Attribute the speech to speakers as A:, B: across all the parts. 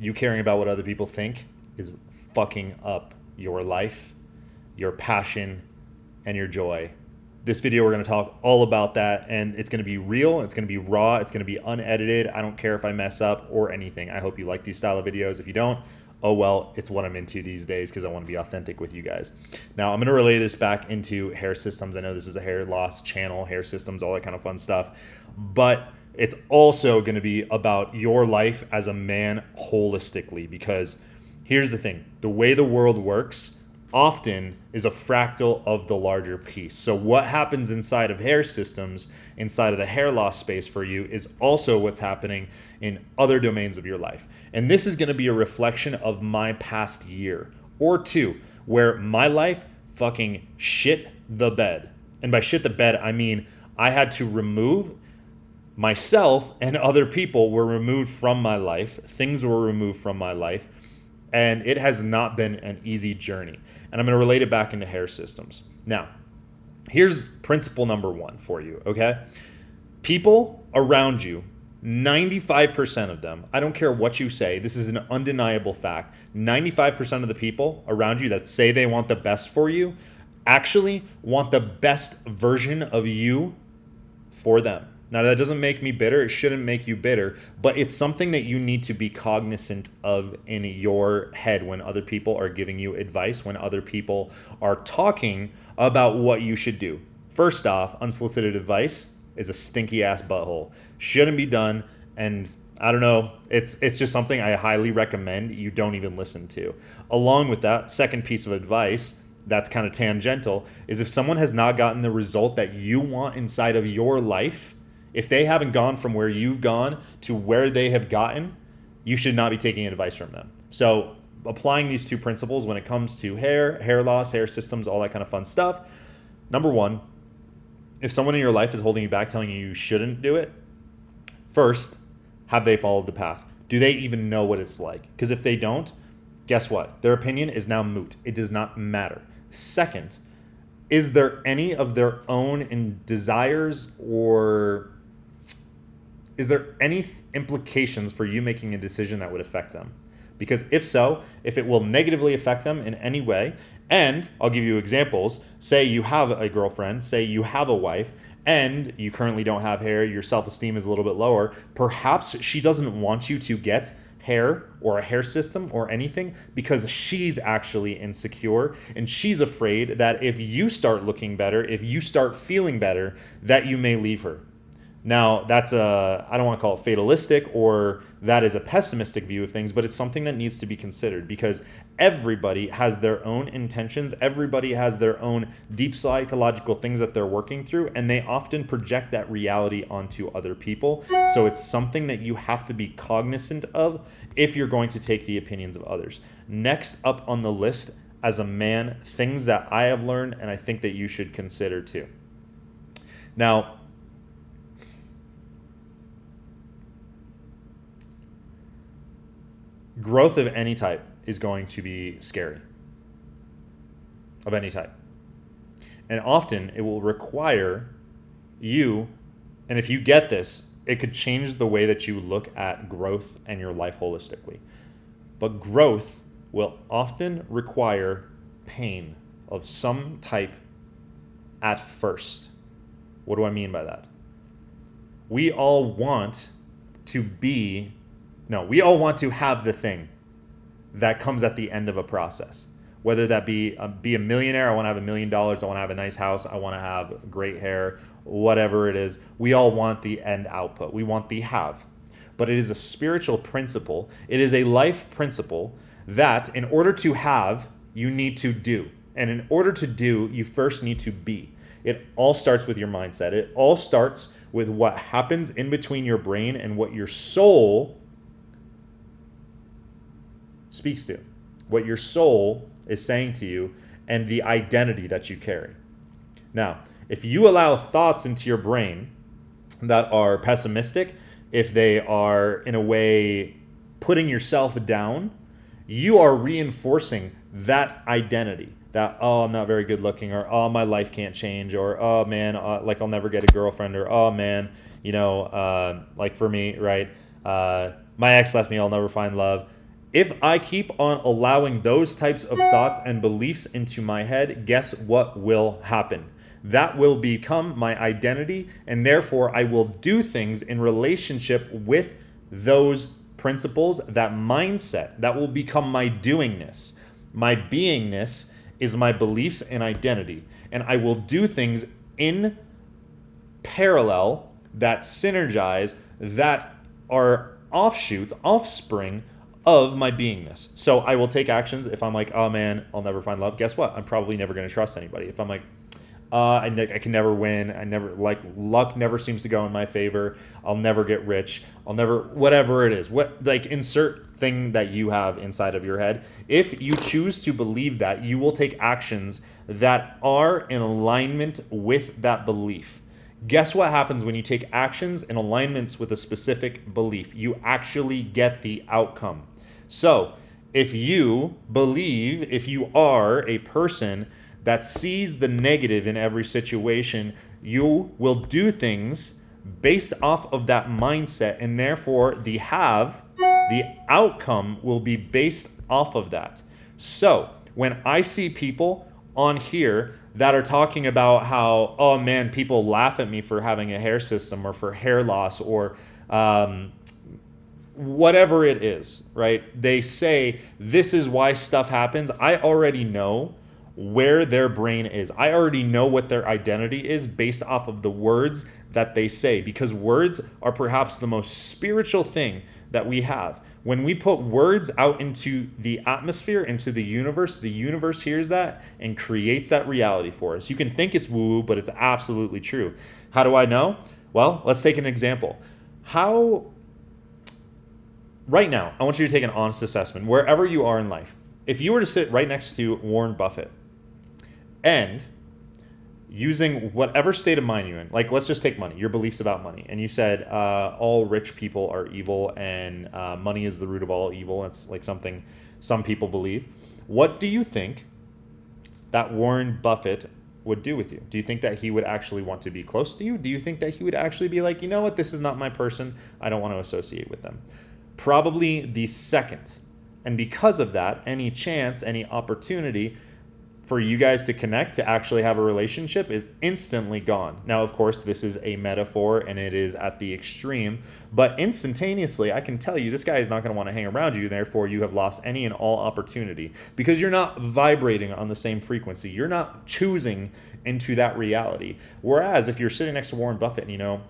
A: you caring about what other people think is fucking up your life, your passion, and your joy. This video, we're going to talk all about that, and it's going to be real, it's going to be raw, it's going to be unedited. I don't care if I mess up or anything. I hope you like these style of videos. If you don't, oh well, it's what I'm into these days because I want to be authentic with you guys. Now, I'm going to relay this back into hair systems. I know this is a hair loss channel, hair systems, all that kind of fun stuff, but it's also going to be about your life as a man holistically, because here's the thing. The way the world works often is a fractal of the larger piece. So what happens inside of hair systems, inside of the hair loss space for you, is also what's happening in other domains of your life. And this is going to be a reflection of my past year or two, where my life fucking shit the bed. And by shit the bed, I mean I had to remove myself, and other people were removed from my life. Things were removed from my life. And it has not been an easy journey. And I'm going to relate it back into hair systems. Now, here's principle number one for you, okay? People around you, 95% of them, I don't care what you say, this is an undeniable fact, 95% of the people around you that say they want the best for you actually want the best version of you for them. Now, that doesn't make me bitter. It shouldn't make you bitter, but it's something that you need to be cognizant of in your head when other people are giving you advice, when other people are talking about what you should do. First off, unsolicited advice is a stinky ass butthole. Shouldn't be done, and I don't know, it's just something I highly recommend you don't even listen to. Along with that, second piece of advice that's kind of tangential is if someone has not gotten the result that you want inside of your life, if they haven't gone from where you've gone to where they have gotten, you should not be taking advice from them. So applying these two principles when it comes to hair loss, hair systems, all that kind of fun stuff. Number one, if someone in your life is holding you back, telling you shouldn't do it, first, have they followed the path? Do they even know what it's like? Because if they don't, guess what? Their opinion is now moot. It does not matter. Second, is there any of their own desires, or is there any implications for you making a decision that would affect them? Because if so, if it will negatively affect them in any way, and I'll give you examples, say you have a girlfriend, say you have a wife, and you currently don't have hair, your self-esteem is a little bit lower, perhaps she doesn't want you to get hair or a hair system or anything because she's actually insecure and she's afraid that if you start looking better, if you start feeling better, that you may leave her. Now, that's I don't want to call it fatalistic, or that is a pessimistic view of things, but it's something that needs to be considered because everybody has their own intentions. Everybody has their own deep psychological things that they're working through, and they often project that reality onto other people. So it's something that you have to be cognizant of if you're going to take the opinions of others. Next up on the list, as a man, things that I have learned and I think that you should consider too. Now, growth of any type is going to be scary. Of any type. And often it will require you, and if you get this, it could change the way that you look at growth and your life holistically. But growth will often require pain of some type at first. What do I mean by that? We all want to have the thing that comes at the end of a process. Whether that be a millionaire, I want to have $1 million, I want to have a nice house, I want to have great hair, whatever it is. We all want the end output. We want the have. But it is a spiritual principle. It is a life principle that in order to have, you need to do. And in order to do, you first need to be. It all starts with your mindset. It all starts with what happens in between your brain and what your soul speaks to, what your soul is saying to you, and the identity that you carry. Now, if you allow thoughts into your brain that are pessimistic, if they are in a way putting yourself down, you are reinforcing that identity. That, oh, I'm not very good looking, or oh, my life can't change, or oh man, like I'll never get a girlfriend, or oh man, like for me, right? My ex left me, I'll never find love. If I keep on allowing those types of thoughts and beliefs into my head, guess what will happen? That will become my identity, and therefore I will do things in relationship with those principles, that mindset. That will become my doingness. My beingness is my beliefs and identity, and I will do things in parallel that synergize, that are offshoots, offspring of my beingness. So I will take actions if I'm like, oh man, I'll never find love. Guess what? I'm probably never going to trust anybody. If I'm like, I can never win. I never, like, luck never seems to go in my favor. I'll never get rich. I'll never, whatever it is, what, like, insert thing that you have inside of your head. If you choose to believe that, you will take actions that are in alignment with that belief. Guess what happens when you take actions in alignments with a specific belief? You actually get the outcome. So if you believe, if you are a person that sees the negative in every situation, you will do things based off of that mindset, and therefore the outcome will be based off of that. So when I see people on here that are talking about how, oh man, people laugh at me for having a hair system or for hair loss or whatever it is, right? They say this is why stuff happens. I already know where their brain is. I already know what their identity is based off of the words that they say, because words are perhaps the most spiritual thing that we have. When we put words out into the atmosphere, into the universe hears that and creates that reality for us. You can think it's woo-woo, but it's absolutely true. How do I know? Well, let's take an example. Right now, I want you to take an honest assessment, wherever you are in life. If you were to sit right next to Warren Buffett and using whatever state of mind you're in, like let's just take money, your beliefs about money, and you said all rich people are evil and money is the root of all evil. That's like something some people believe. What do you think that Warren Buffett would do with you? Do you think that he would actually want to be close to you? Do you think that he would actually be like, you know what, this is not my person, I don't want to associate with them? Probably the second. And because of that, any chance, any opportunity for you guys to connect, to actually have a relationship, is instantly gone. Now, of course, this is a metaphor and it is at the extreme, but instantaneously, I can tell you this guy is not going to want to hang around you. Therefore, you have lost any and all opportunity because you're not vibrating on the same frequency. You're not choosing into that reality. Whereas if you're sitting next to Warren Buffett and you know,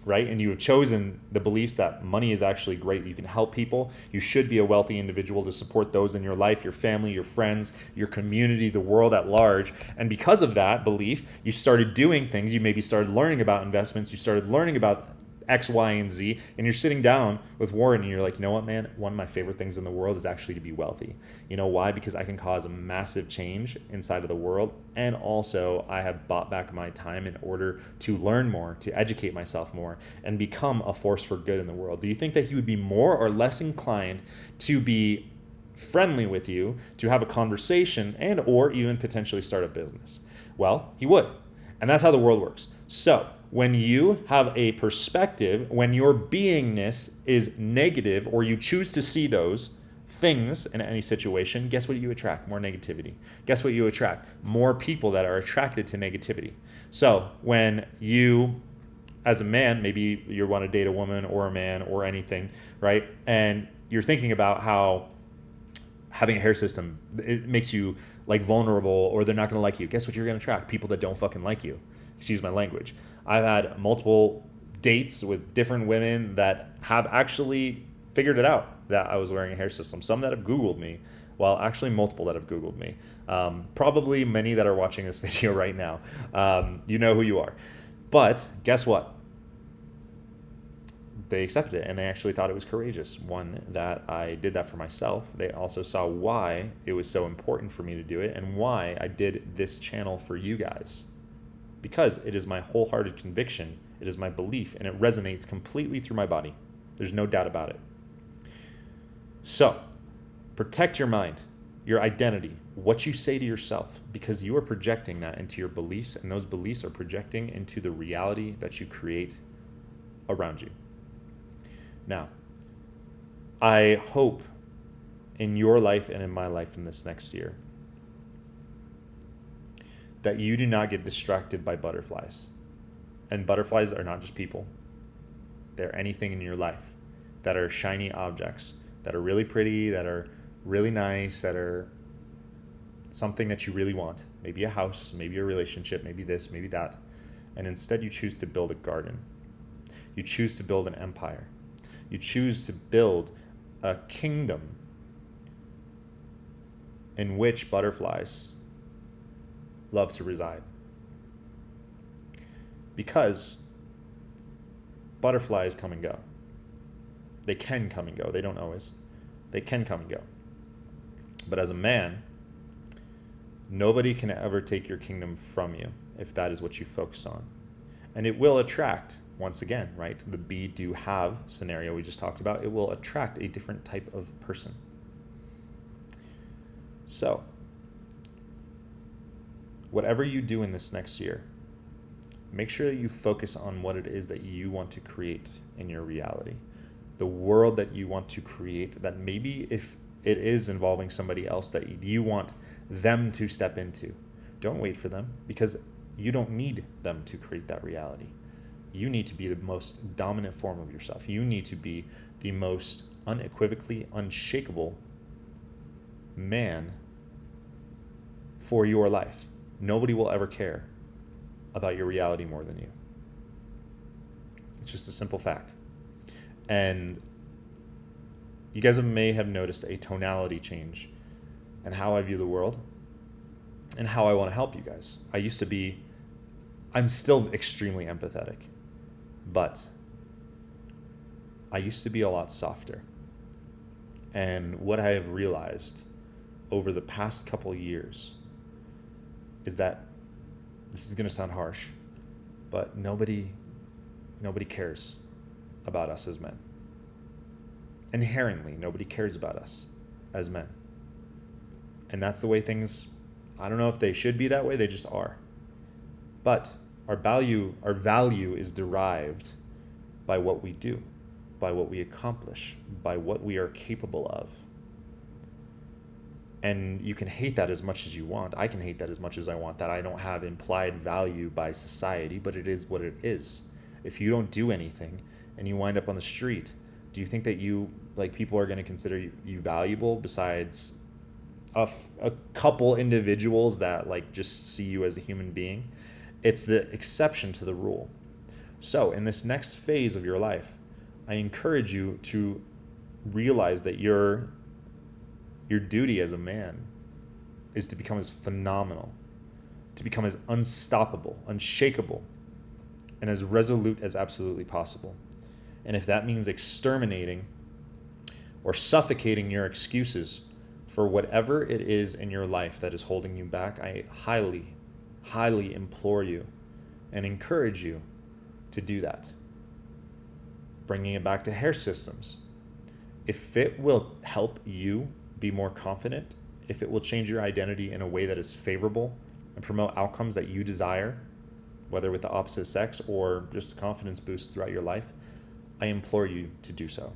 A: right, and you have chosen the beliefs that money is actually great, you can help people, you should be a wealthy individual to support those in your life, your family, your friends, your community, the world at large. And because of that belief, you started doing things. You maybe started learning about investments, you started learning about X, Y, and Z, and you're sitting down with Warren and you're like, you know what, man, one of my favorite things in the world is actually to be wealthy. You know why? Because I can cause a massive change inside of the world, and also I have bought back my time in order to learn more, to educate myself more, and become a force for good in the world. Do you think that he would be more or less inclined to be friendly with you, to have a conversation, and or even potentially start a business? Well, he would. And that's how the world works. So when you have a perspective, when your beingness is negative, or you choose to see those things in any situation, guess what you attract? More negativity. Guess what you attract? More people that are attracted to negativity. So when you, as a man, maybe you want to date a woman or a man or anything, right? And you're thinking about how having a hair system, it makes you like vulnerable, or they're not going to like you. Guess what you're going to attract? People that don't fucking like you. Excuse my language. I've had multiple dates with different women that have actually figured it out that I was wearing a hair system. Some that have Googled me. Well, actually multiple that have Googled me. Probably many that are watching this video right now. You know who you are. But guess what? They accepted it, and they actually thought it was courageous. One, that I did that for myself. They also saw why it was so important for me to do it and why I did this channel for you guys. Because it is my wholehearted conviction, it is my belief, and it resonates completely through my body. There's no doubt about it. So, protect your mind, your identity, what you say to yourself, because you are projecting that into your beliefs, and those beliefs are projecting into the reality that you create around you. Now, I hope in your life and in my life in this next year, that you do not get distracted by butterflies. And butterflies are not just people. They're anything in your life that are shiny objects, that are really pretty, that are really nice, that are something that you really want. Maybe a house, maybe a relationship, maybe this, maybe that. And instead you choose to build a garden. You choose to build an empire. You choose to build a kingdom in which butterflies love to reside. Because butterflies come and go. They can come and go. They don't always. They can come and go. But as a man, nobody can ever take your kingdom from you if that is what you focus on. And it will attract, once again, right? The be, do, have scenario we just talked about. It will attract a different type of person. So, whatever you do in this next year, make sure that you focus on what it is that you want to create in your reality. The world that you want to create, that maybe if it is involving somebody else that you want them to step into, don't wait for them, because you don't need them to create that reality. You need to be the most dominant form of yourself. You need to be the most unequivocally unshakable man for your life. Nobody will ever care about your reality more than you. It's just a simple fact. And you guys may have noticed a tonality change in how I view the world and how I want to help you guys. I'm still extremely empathetic, but I used to be a lot softer. And what I have realized over the past couple years is that, this is going to sound harsh, but nobody cares about us as men. Inherently, nobody cares about us as men. And that's the way things, I don't know if they should be that way, they just are. But our value is derived by what we do, by what we accomplish, by what we are capable of. And you can hate that as much as you want. I can hate that as much as I want, that I don't have implied value by society, but it is what it is. If you don't do anything and you wind up on the street, do you think that people are going to consider you valuable besides a couple individuals that just see you as a human being? It's the exception to the rule. So in this next phase of your life, I encourage you to realize that your duty as a man is to become as phenomenal, to become as unstoppable, unshakable, and as resolute as absolutely possible. And if that means exterminating or suffocating your excuses for whatever it is in your life that is holding you back, I highly, highly implore you and encourage you to do that. Bringing it back to hair systems. If it will help you be more confident, if it will change your identity in a way that is favorable and promote outcomes that you desire, whether with the opposite sex or just a confidence boost throughout your life, I implore you to do so.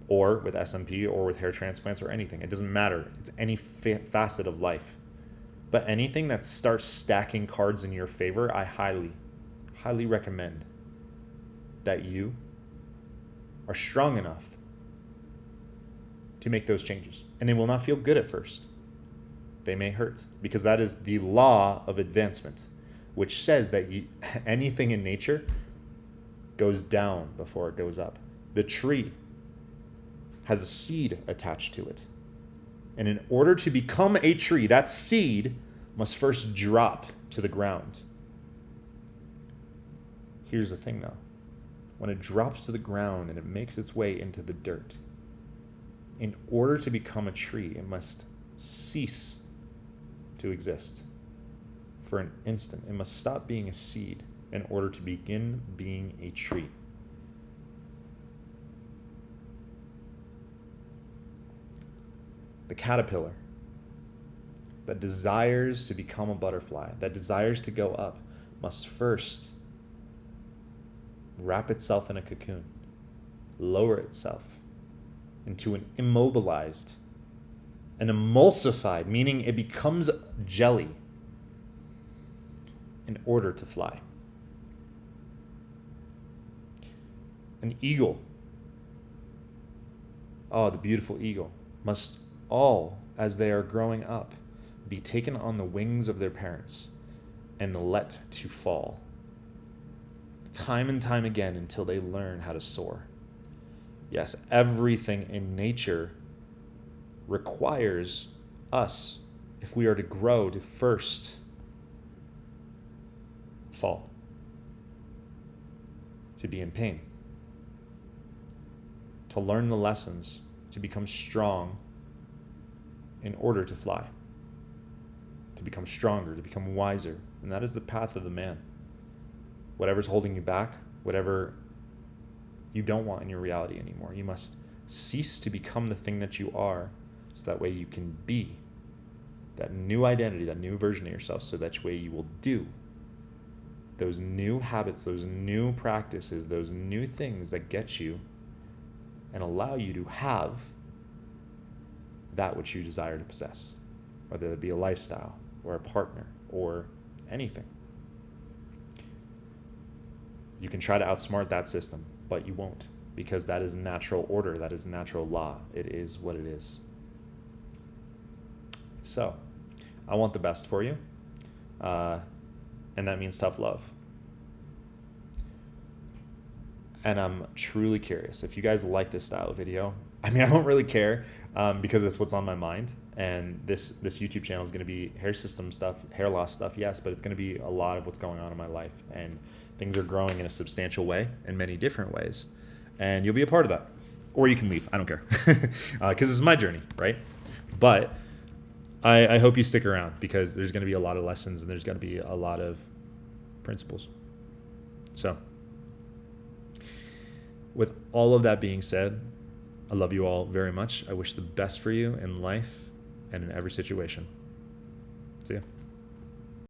A: Or with SMP or with hair transplants or anything. It doesn't matter. It's any facet of life. But anything that starts stacking cards in your favor, I highly, highly recommend that you are strong enough to make those changes. And they will not feel good at first. They may hurt, because that is the law of advancement, which says that anything in nature goes down before it goes up. The tree has a seed attached to it. And in order to become a tree, that seed must first drop to the ground. Here's the thing though. When it drops to the ground and it makes its way into the dirt, in order to become a tree, it must cease to exist for an instant. It must stop being a seed in order to begin being a tree. The caterpillar that desires to become a butterfly, that desires to go up, must first wrap itself in a cocoon, lower itself into an immobilized and emulsified, meaning it becomes jelly in order to fly. An eagle, oh, the beautiful eagle, must all, as they are growing up, be taken on the wings of their parents and let to fall, time and time again until they learn how to soar. Yes, everything in nature requires us, if we are to grow, to first fall, to be in pain, to learn the lessons, to become strong in order to fly, to become stronger, to become wiser. And that is the path of the man. Whatever's holding you back, whatever you don't want in your reality anymore, you must cease to become the thing that you are, so that way you can be that new identity, that new version of yourself, so that way you will do those new habits, those new practices, those new things that get you and allow you to have that which you desire to possess, whether it be a lifestyle or a partner or anything. You can try to outsmart that system, but you won't, because that is natural order, that is natural law. It is what it is. So, I want the best for you, and that means tough love. And I'm truly curious if you guys like this style of video. I mean, I don't really care because it's what's on my mind. And this YouTube channel is going to be hair system stuff, hair loss stuff, yes, but it's going to be a lot of what's going on in my life. And things are growing in a substantial way, in many different ways. And you'll be a part of that. Or you can leave. I don't care. Because it's my journey, right? But I hope you stick around, because there's going to be a lot of lessons and there's going to be a lot of principles. So, with all of that being said, I love you all very much. I wish the best for you in life and in every situation. See ya.